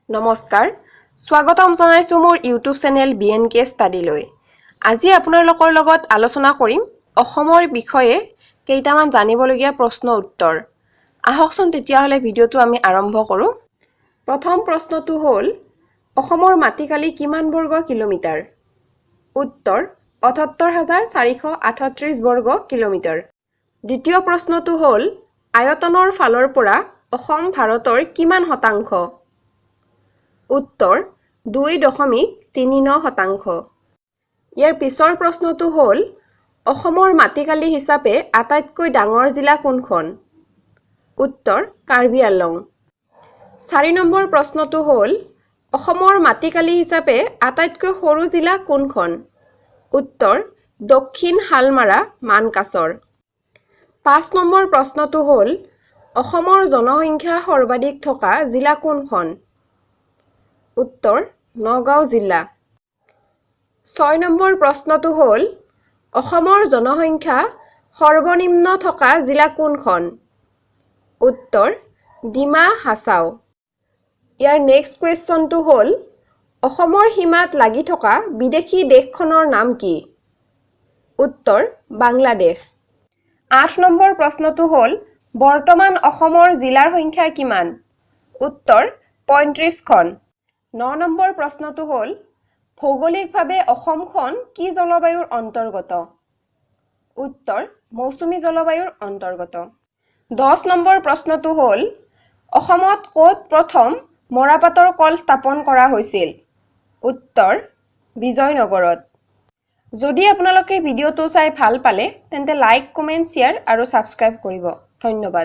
নমস্কাৰ স্বাগতম জনাইছো মোৰ ইউটিউব চেনেল বিএনকে ষ্টাডিলৈ আজি আপোনালোকৰ লগত আলোচনা কৰিম অসমৰ বিষয়ে কেইটামান জানিবলগীয়া প্ৰশ্ন উত্তৰ আহকচোন তেতিয়াহলে ভিডিওটো আমি আৰম্ভ কৰো প্ৰথম প্ৰশ্নটো হ'ল অসমৰ মাটিকালি কিমান বৰ্গ কিলোমিটাৰ উত্তৰ ৭৮,৪৩৮ বৰ্গ কিলোমিটাৰ দ্বিতীয় প্ৰশ্নটো হ'ল আয়তনৰ ফালৰ পৰা অসম ভাৰতৰ কিমান শতাংশ উত্তৰ 2.39 শতাংশ ইয়াৰ পিছৰ প্ৰশ্নটো হ'ল অসমৰ মাটিকালি হিচাপে আটাইতকৈ ডাঙৰ জিলা কোনখন উত্তৰ কাৰ্বি আংলং 4 নম্বৰ প্ৰশ্নটো হ'ল অসমৰ মাটিকালি হিচাপে আটাইতকৈ সৰু জিলা কোনখন উত্তৰ দক্ষিণ হালমাৰা মানকাছৰ 5 নম্বৰ প্ৰশ্নটো হ'ল অসমৰ জনসংখ্যা সৰ্বাধিক থকা জিলা কোনখন উত্তৰ নগাঁও জিলা 6 নম্বৰ প্ৰশ্নটো হ'ল অসমৰ জনসংখ্যা সৰ্বনিম্ন থকা জিলা কোনখন উত্তৰ ডিমা হাছাও ইয়াৰ নেক্সট কোৱেশ্চনটো হ'ল অসমৰ সীমাত লাগি থকা বিদেশী দেশখনৰ নাম কি উত্তৰ বাংলাদেশ 8 নম্বৰ প্ৰশ্নটো হ'ল বৰ্তমান অসমৰ জিলাৰ সংখ্যা কিমান উত্তৰ 35খন 9 নম্বৰ প্ৰশ্নটো হ'ল ভৌগোলিকভাৱে অসমখন কি জলবায়ুৰ অন্তৰ্গত উত্তৰ মৌচুমী জলবায়ুৰ অন্তৰ্গত 10 নম্বৰ প্ৰশ্নটো হ'ল অসমত ক'ত প্ৰথম মৰাপাটৰ কল স্থাপন কৰা হৈছিল উত্তৰ বিজয়নগৰত যদি আপোনালোকে ভিডিওটো চাই ভাল পালে তেন্তে লাইক কমেন্ট শ্বেয়াৰ আৰু সাবস্ক্ৰাইব কৰিব ধন্যবাদ